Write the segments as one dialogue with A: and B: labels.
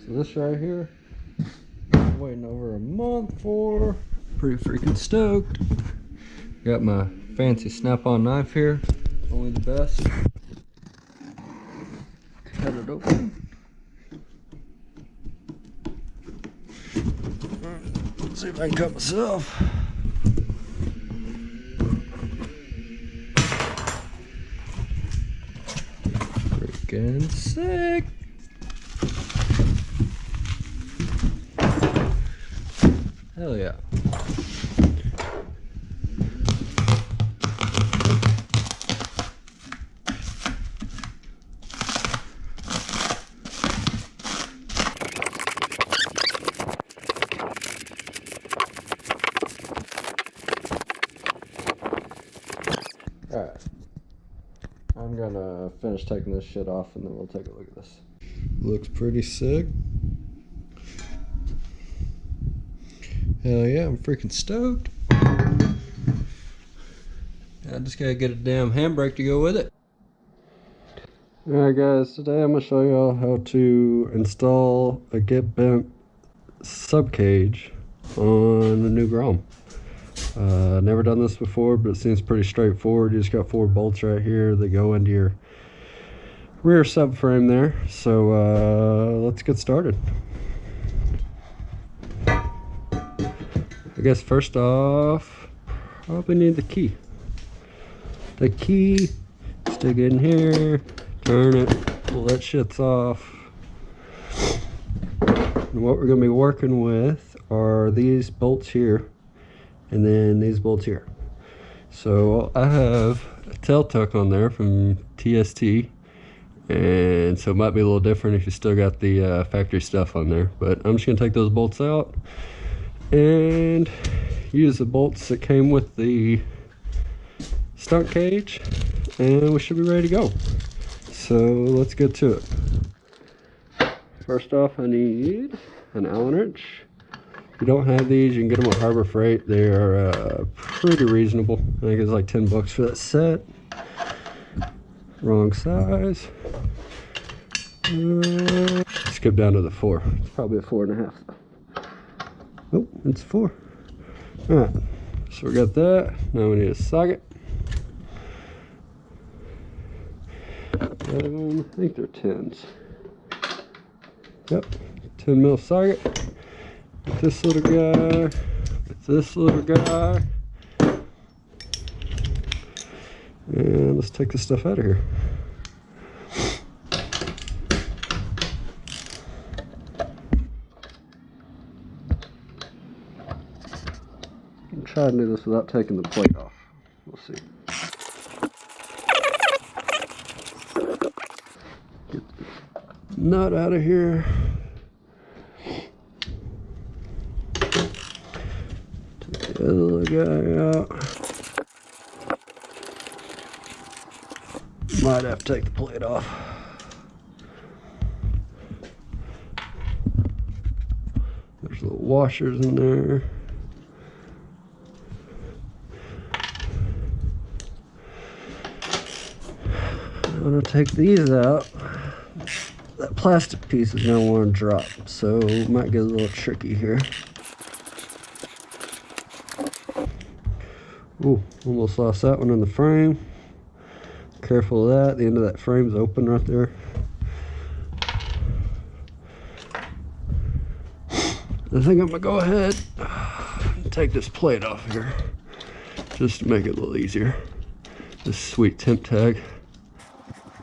A: So this right here, I'm waiting over a month for. Pretty freaking stoked. Got my fancy snap-on knife here, only the best. Cut it open. Let's see if I can cut myself. Freaking sick. Hell yeah. Alright, I'm gonna finish taking this shit off and then we'll take a look at this. Looks pretty sick. Hell yeah, I'm freaking stoked. I just gotta get a damn handbrake to go with it. Alright guys, today I'm gonna show y'all how to install a get bent subcage on a new Grom. Never done this before, but it seems pretty straightforward. You just got 4 bolts right here that go into your rear subframe there. So let's get started. I guess first off, probably need the key. The key, stick it in here, turn it, pull that shit's off. And what we're gonna be working with are these bolts here, and then these bolts here. So I have a tail tuck on there from TST, and so it might be a little different if you still got the factory stuff on there, but I'm just gonna take those bolts out and use the bolts that came with the stunt cage, and we should be ready to go. So let's get to it. First off, I need an Allen wrench. If you don't have these, you can get them at Harbor Freight. They are pretty reasonable. I think it's like 10 bucks for that set. Wrong size. Skip down to the 4. It's probably a 4.5. Oh, it's 4. Alright, so we got that. Now we need a socket. I think they're 10s. Yep, 10 mil socket. With this little guy, with this little guy. And let's take this stuff out of here. I'm trying to do this without taking the plate off. We'll see. Get the nut out of here. Take the other guy out. Might have to take the plate off. There's little washers in there. I'm gonna take these out. That plastic piece is gonna want to drop, so it might get a little tricky here. Ooh, almost lost that one in the frame. Careful of that. The end of that frame's open right there. I think I'm gonna go ahead and take this plate off here just to make it a little easier. This sweet temp tag.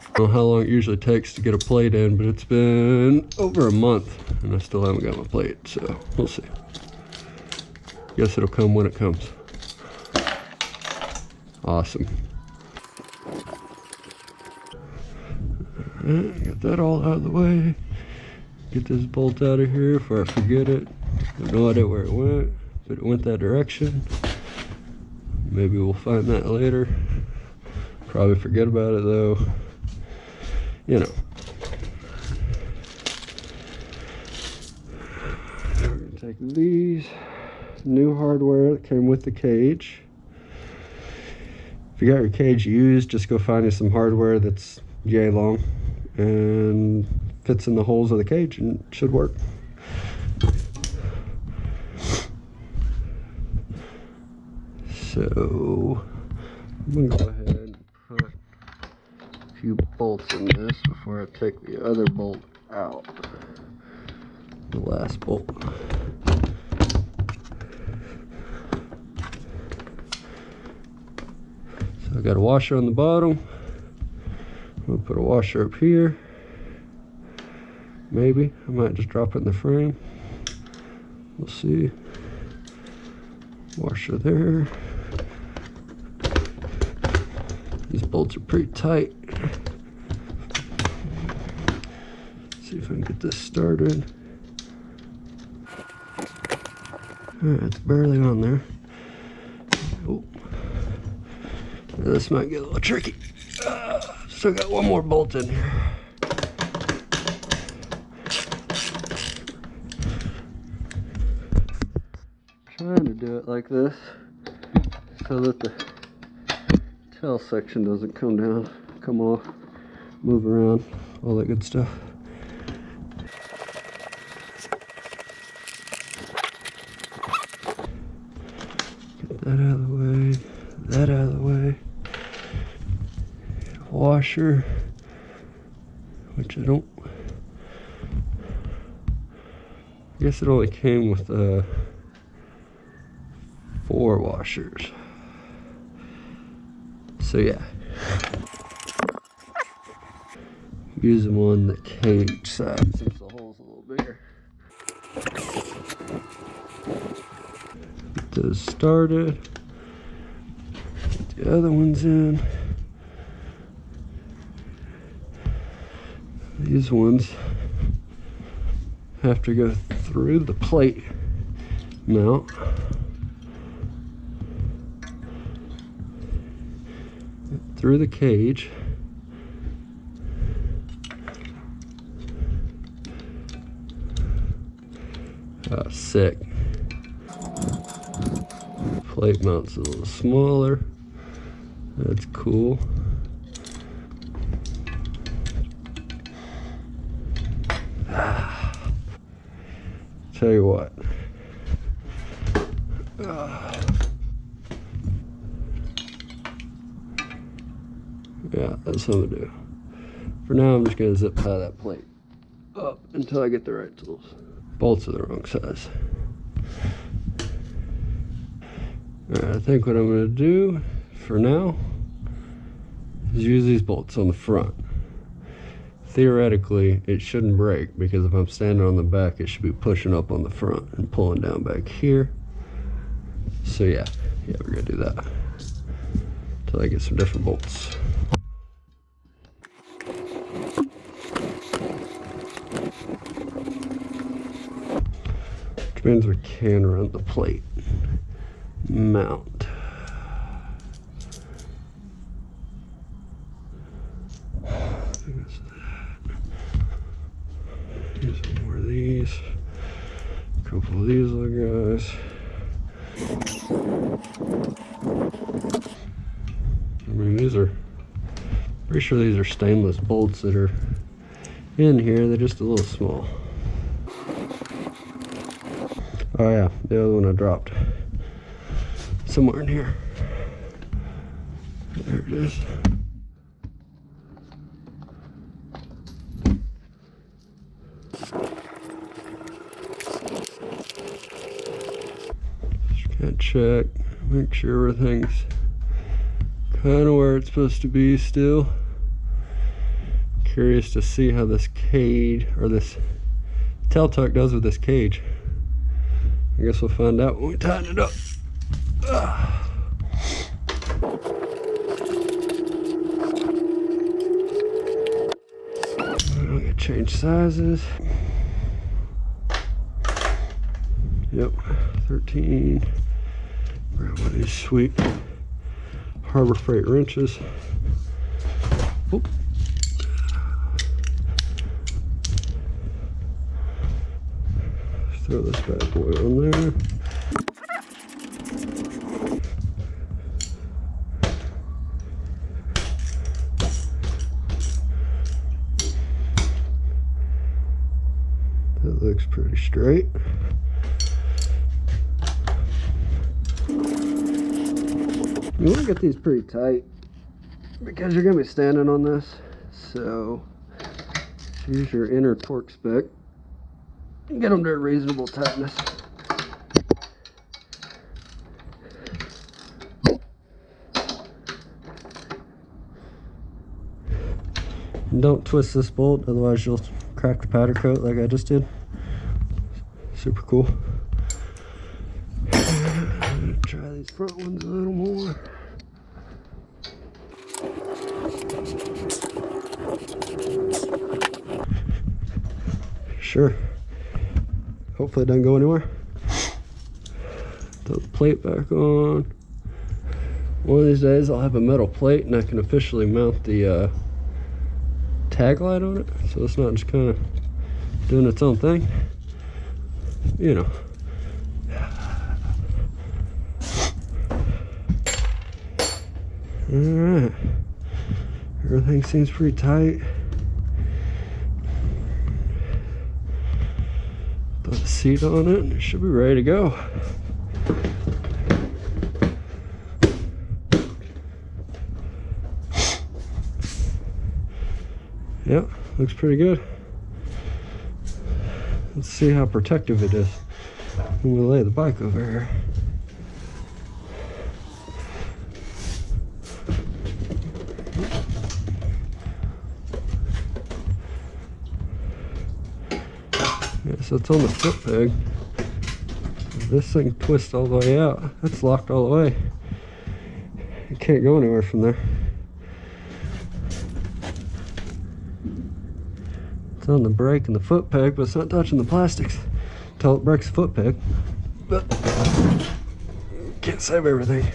A: I don't know how long it usually takes to get a plate in, but it's been over a month and I still haven't got my plate, so we'll see. Guess it'll come when it comes. Awesome. Alright, got that all out of the way. Get this bolt out of here before I forget it. I have no idea where it went, but it went that direction. Maybe we'll find that later. Probably forget about it though. You know. We're gonna take these new hardware that came with the cage. If you got your cage used, just go find you some hardware that's yay long and fits in the holes of the cage and it should work. So I'm gonna go ahead and put a few bolts in this before I take the other bolt out. The last bolt. So I got a washer on the bottom. I'm gonna put a washer up here. Maybe I might just drop it in the frame. We'll see. Washer there. These bolts are pretty tight. See if I can get this started. Alright, it's barely on there. Oh, now this might get a little tricky. Still got one more bolt in here. Trying to do it like this so that the tail section doesn't come down, come off, move around, all that good stuff. Get that out of the way, that out of the way. Washer, which I don't, I guess it only came with 4 washers. So yeah, use them on the cage side since the hole's a little bigger. Get those started. Get the other ones in. These ones have to go through the plate mount. Through the cage. Oh, sick. Plate mount's a little smaller. That's cool. Tell you what. Yeah, that's what I'm gonna do. For now, I'm just gonna zip tie that plate up until I get the right tools. Bolts are the wrong size. Alright, I think what I'm gonna do for now is use these bolts on the front. Theoretically, it shouldn't break because if I'm standing on the back, it should be pushing up on the front and pulling down back here. So yeah, we're gonna do that until I get some different bolts. Which means we can run the plate mount. Here's some more of these. A couple of these little guys. I mean, these are, pretty sure these are stainless bolts that are in here. They're just a little small. Oh yeah, the other one I dropped somewhere in here. There it is. Just gotta check, make sure everything's kind of where it's supposed to be still. Curious to see how this cage, or this tail tuck does with this cage. I guess we'll find out when we tighten it up. I'm gonna change sizes. Yep, 13. Grab one of these sweet Harbor Freight wrenches. Oop. Throw this bad boy on there. That looks pretty straight. You want to get these pretty tight because you're going to be standing on this. So use your inner torque spec and get them to a reasonable tightness. And don't twist this bolt, otherwise you'll crack the powder coat like I just did. Super cool. Try these front ones a little more. Sure. Hopefully it doesn't go anywhere. Throw the plate back on. One of these days I'll have a metal plate and I can officially mount the tag light on it, so it's not just kind of doing its own thing, you know. Alright, everything seems pretty tight. Put the seat on it and it should be ready to go. Yep, looks pretty good. Let's see how protective it is when we lay the bike over here. Yeah, so it's on the foot peg. This thing twists all the way out. That's locked all the way. You can't go anywhere from there. It's on the brake and the foot peg, but it's not touching the plastics until it breaks the foot peg. But can't save everything.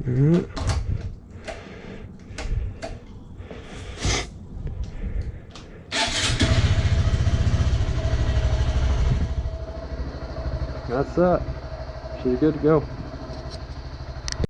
A: Alright. That's that. She's good to go.